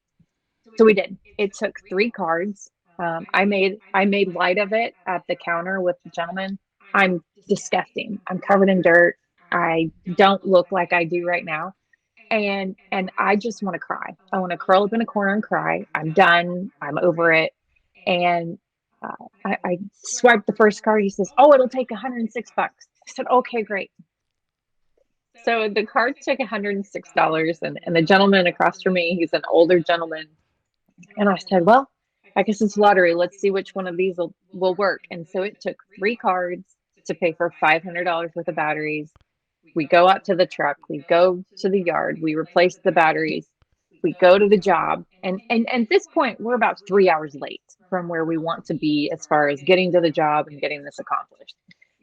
So we did. It took 3 cards. I made light of it at the counter with the gentleman. I'm disgusting. I'm covered in dirt. I don't look like I do right now. And I just want to cry. I want to curl up in a corner and cry. I'm done. I'm over it. And I swiped the first card. He says, "Oh, it'll take $106." I said, "Okay, great." So the card took $106, and the gentleman across from me, he's an older gentleman. And I said, "Well, I guess it's lottery. Let's see which one of these will work." And so it took 3 cards to pay for $500 worth of batteries. We go out to the truck, we go to the yard, we replace the batteries, we go to the job. And at this point, we're about 3 hours late from where we want to be as far as getting to the job and getting this accomplished.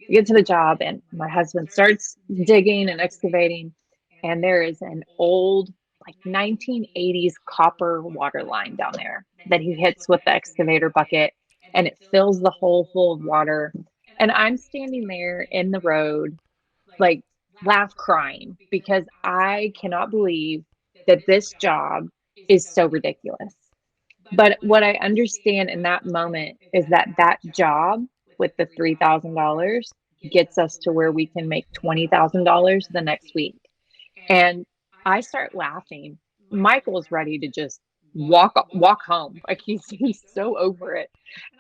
We get to the job, and my husband starts digging and excavating, and there is an old, like 1980s copper water line down there that he hits with the excavator bucket, and it fills the hole full of water. And I'm standing there in the road, like laugh crying, because I cannot believe that this job is so ridiculous. But what I understand in that moment is that that job with the $3,000 gets us to where we can make $20,000 the next week. And I start laughing. Michael's ready to just walk home. Like he's so over it.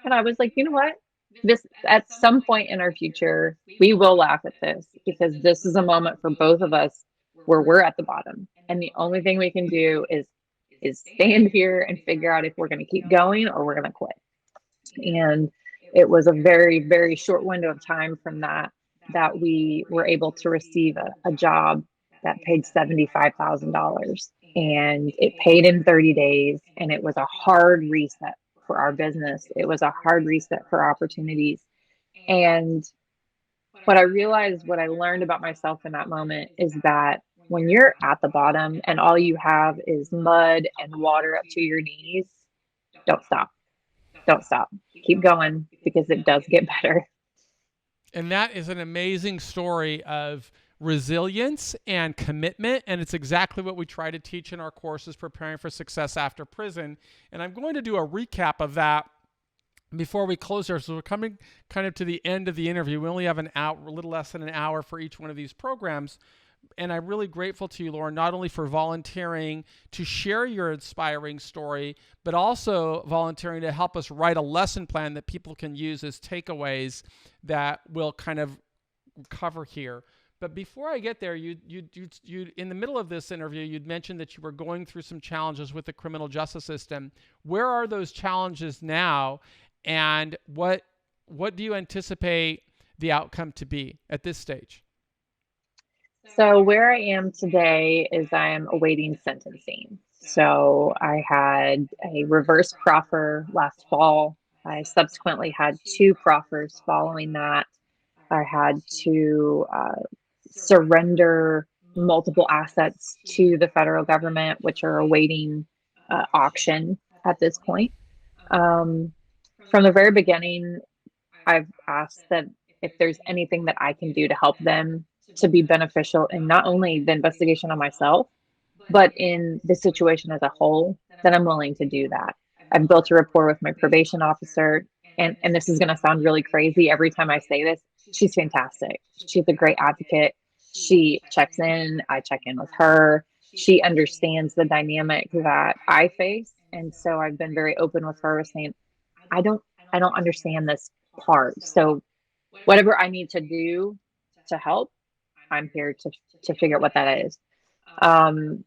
And I was like, "You know what? This at some point in our future, we will laugh at this, because this is a moment for both of us where we're at the bottom. And the only thing we can do is stand here and figure out if we're going to keep going or we're going to quit." And it was a very, very short window of time from that we were able to receive a job that paid $75,000, and it paid in 30 days. And it was a hard reset for our business. It was a hard reset for opportunities. And what I realized, what I learned about myself in that moment, is that when you're at the bottom and all you have is mud and water up to your knees, don't stop. Don't stop. Keep going, because it does get better. And that is an amazing story of resilience and commitment. And it's exactly what we try to teach in our courses, Preparing for Success After Prison. And I'm going to do a recap of that before we close here. So we're coming kind of to the end of the interview. We only have an hour, a little less than an hour for each one of these programs. And I'm really grateful to you, Lauren, not only for volunteering to share your inspiring story, but also volunteering to help us write a lesson plan that people can use as takeaways that we'll kind of cover here. But before I get there, you in the middle of this interview, you'd mentioned that you were going through some challenges with the criminal justice system. Where are those challenges now, and what do you anticipate the outcome to be at this stage? So where I am today is I am awaiting sentencing. So I had a reverse proffer last fall. I subsequently had two proffers following that. I had to surrender multiple assets to the federal government, which are awaiting auction at this point. From the very beginning, I've asked that if there's anything that I can do to help them to be beneficial in not only the investigation on myself, but in the situation as a whole, then I'm willing to do that. I've built a rapport with my probation officer, and this is going to sound really crazy every time I say this. She's fantastic. She's a great advocate. She checks in. I check in with her. She understands the dynamic that I face. And so I've been very open with her, saying, I don't understand this part. So whatever I need to do to help, I'm here to figure out what that is. I'm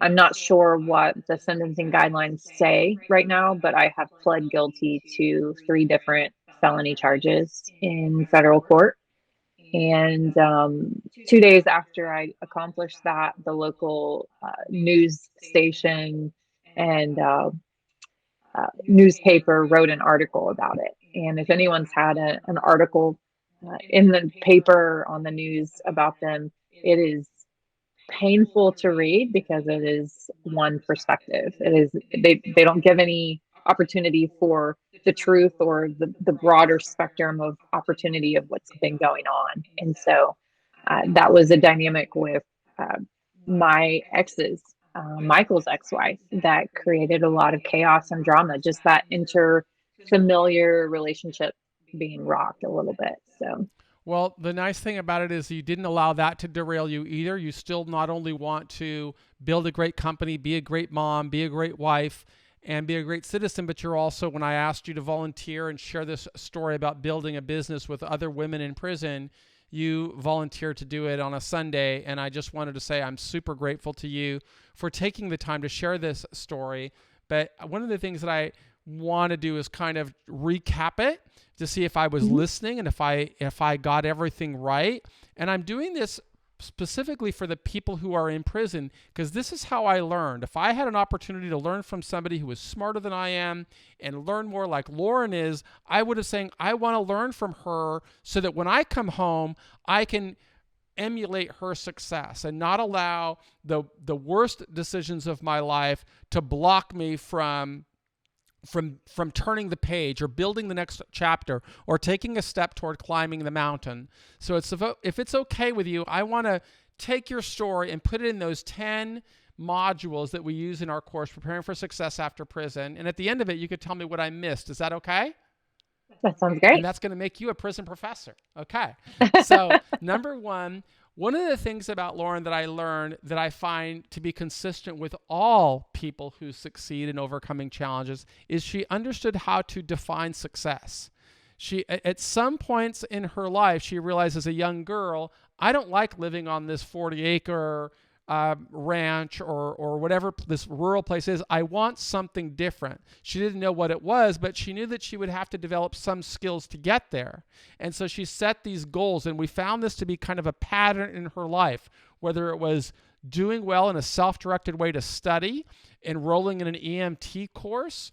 not sure what the sentencing guidelines say right now, but I have pled guilty to 3 different felony charges in federal court. And 2 days after I accomplished that, the local news station and newspaper wrote an article about it. And if anyone's had an article in the paper, on the news about them, it is painful to read because it is one perspective. It is they don't give any opportunity for the truth or the broader spectrum of opportunity of what's been going on. And so that was a dynamic with my ex's, Michael's ex-wife, that created a lot of chaos and drama, just that interfamiliar relationship being rocked a little bit. So Well, the nice thing about it is you didn't allow that to derail you either. You still not only want to build a great company, be a great mom, be a great wife, and be a great citizen, but you're also, when I asked you to volunteer and share this story about building a business with other women in prison, you volunteered to do it on a Sunday. And I just wanted to say I'm super grateful to you for taking the time to share this story. But one of the things that I want to do is kind of recap it to see if I was listening and if I got everything right. And I'm doing this specifically for the people who are in prison, because this is how I learned. If I had an opportunity to learn from somebody who was smarter than I am and learn more like Lauren is, I would have said, I want to learn from her so that when I come home, I can emulate her success and not allow the worst decisions of my life to block me from turning the page or building the next chapter or taking a step toward climbing the mountain. So if it's okay with you, I want to take your story and put it in those 10 modules that we use in our course, Preparing for Success After Prison. And at the end of it, you could tell me what I missed. Is that okay? that sounds great. And that's going to make you a prison professor. Okay. So number one of the things about Lauren that I learned that I find to be consistent with all people who succeed in overcoming challenges is she understood how to define success. She, at some points in her life, she realized as a young girl, I don't like living on this 40-acre ranch or whatever this rural place is. I want something different. She didn't know what it was, but she knew that she would have to develop some skills to get there. And so she set these goals, and we found this to be kind of a pattern in her life, whether it was doing well in a self-directed way to study, enrolling in an EMT course,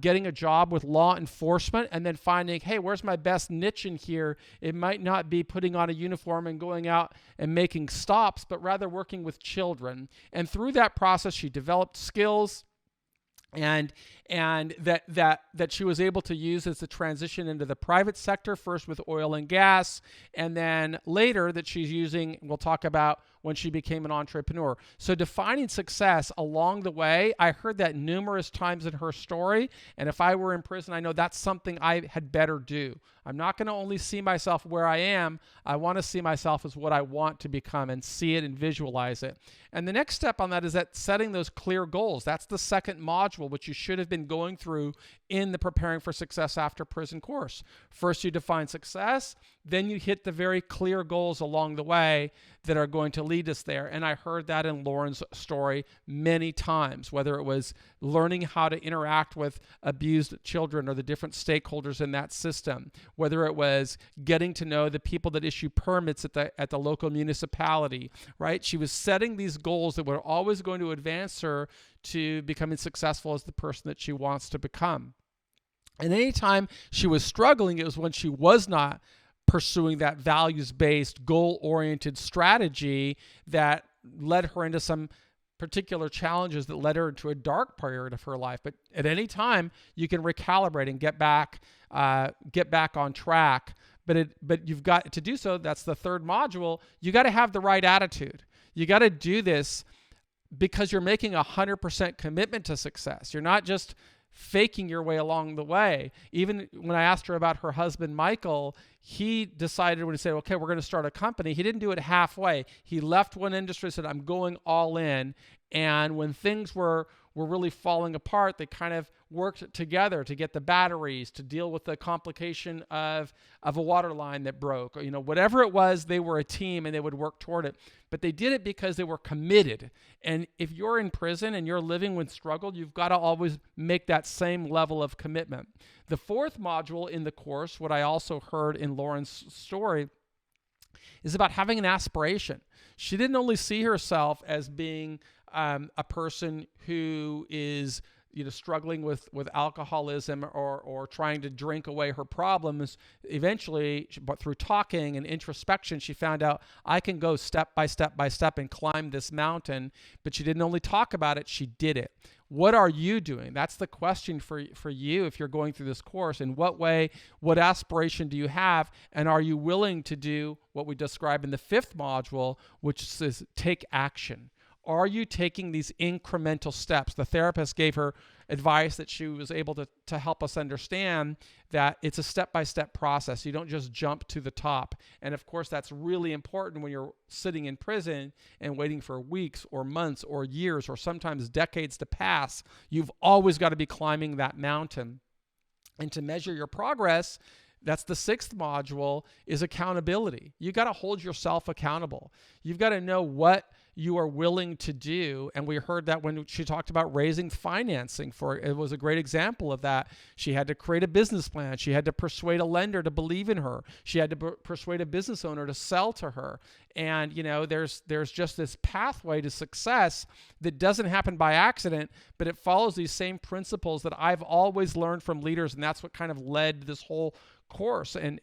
getting a job with law enforcement, and then finding, hey, where's my best niche in here? It might not be putting on a uniform and going out and making stops, but rather working with children. And through that process, she developed skills and that she was able to use as a transition into the private sector, first with oil and gas, and then later that she's using, we'll talk about when she became an entrepreneur. So defining success along the way, I heard that numerous times in her story, and if I were in prison, I know that's something I had better do. I'm not going to only see myself where I am. I want to see myself as what I want to become and see it and visualize it. And the next step on that is that setting those clear goals. That's the second module, which you should have been going through in the Preparing for Success After Prison course. First, you define success, then you hit the very clear goals along the way that are going to lead us there. And I heard that in Lauren's story many times, whether it was learning how to interact with abused children or the different stakeholders in that system, whether it was getting to know the people that issue permits at the local municipality, right? She was setting these goals that were always going to advance her to becoming successful as the person that she wants to become. And anytime she was struggling, it was when she was not pursuing that values-based, goal-oriented strategy that led her into some particular challenges that led her into a dark period of her life. But at any time, you can recalibrate and get back on track. But you've got to do so. That's the third module. You got to have the right attitude. You got to do this because you're making 100% commitment to success. You're not just faking your way along the way. Even when I asked her about her husband, Michael, he decided when he said, okay, we're going to start a company, he didn't do it halfway. He left one industry, said, I'm going all in. And when things were really falling apart, they kind of worked together to get the batteries, to deal with the complication of a water line that broke. Or, whatever it was, they were a team and they would work toward it. But they did it because they were committed. And if you're in prison and you're living with struggle, you've got to always make that same level of commitment. The fourth module in the course, what I also heard in Lauren's story, is about having an aspiration. She didn't only see herself as being a person who is struggling with alcoholism or trying to drink away her problems. Eventually, but through talking and introspection, she found out I can go step by step by step and climb this mountain. But she didn't only talk about it, she did it. What are you doing? That's the question for you if you're going through this course. In what way, what aspiration do you have? And are you willing to do what we describe in the fifth module, which says take action? Are you taking these incremental steps? The therapist gave her advice that she was able to help us understand that it's a step-by-step process. You don't just jump to the top. And of course, that's really important when you're sitting in prison and waiting for weeks or months or years or sometimes decades to pass. You've always got to be climbing that mountain. And to measure your progress, that's the sixth module, is accountability. You got to hold yourself accountable. You've got to know what you are willing to do. And we heard that when she talked about raising financing it was a great example of that. She had to create a business plan. She had to persuade a lender to believe in her. She had to persuade a business owner to sell to her. And, there's just this pathway to success that doesn't happen by accident, but it follows these same principles that I've always learned from leaders. And that's what kind of led this whole course. And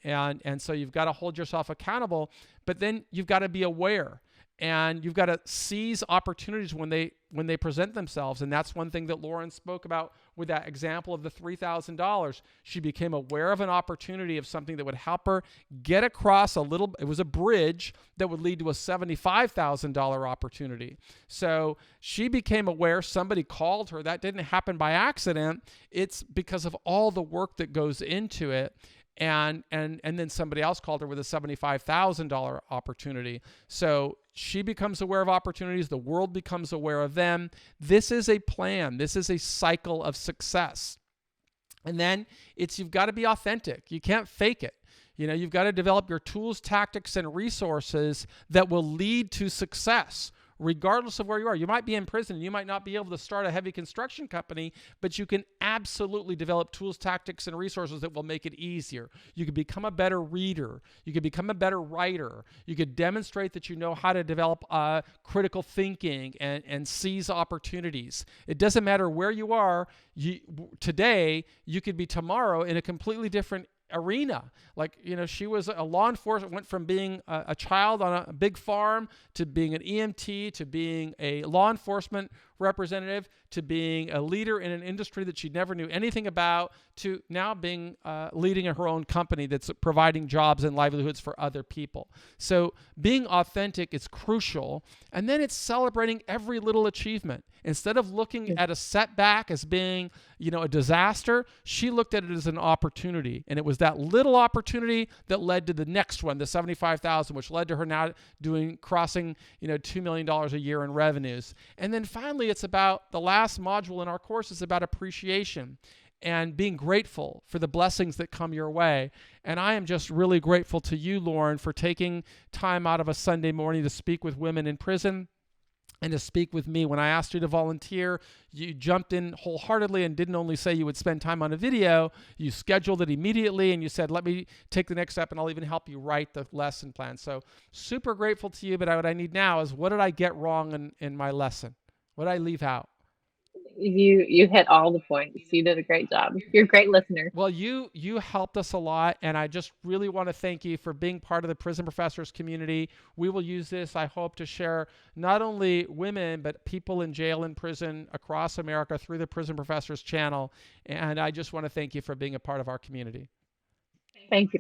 so you've got to hold yourself accountable, but then you've got to be aware. And you've got to seize opportunities when they present themselves. And that's one thing that Lauren spoke about with that example of the $3,000. She became aware of an opportunity of something that would help her get across it was a bridge that would lead to a $75,000 opportunity. So she became aware, somebody called her. That didn't happen by accident. It's because of all the work that goes into it. And then somebody else called her with a $75,000 opportunity. So she becomes aware of opportunities. The world becomes aware of them. This is a plan. This is a cycle of success. And then you've got to be authentic. You can't fake it. You've got to develop your tools, tactics, and resources that will lead to success. Regardless of where you are. You might be in prison. You might not be able to start a heavy construction company, but you can absolutely develop tools, tactics, and resources that will make it easier. You could become a better reader. You could become a better writer. You could demonstrate that you know how to develop critical thinking and seize opportunities. It doesn't matter where you are. Today, you could be tomorrow in a completely different arena. Like, she was a law enforcement, went from being a child on a big farm to being an EMT to being a law enforcement representative to being a leader in an industry that she never knew anything about to now being leading her own company that's providing jobs and livelihoods for other people. So being authentic is crucial. And then it's celebrating every little achievement. Instead of looking at a setback as being, a disaster, she looked at it as an opportunity. And it was that little opportunity that led to the next one, the 75,000, which led to her now crossing, $2 million a year in revenues. And then finally, it's about the last module in our course is about appreciation and being grateful for the blessings that come your way. And I am just really grateful to you, Lauren, for taking time out of a Sunday morning to speak with women in prison and to speak with me. When I asked you to volunteer, you jumped in wholeheartedly and didn't only say you would spend time on a video, you scheduled it immediately and you said, let me take the next step and I'll even help you write the lesson plan. So super grateful to you, but what I need now is, what did I get wrong in my lesson? What did I leave out? You hit all the points. You did a great job. You're a great listener. Well, you helped us a lot, and I just really want to thank you for being part of the Prison Professors community. We will use this, I hope, to share not only women, but people in jail and prison across America through the Prison Professors channel. And I just want to thank you for being a part of our community. Thank you.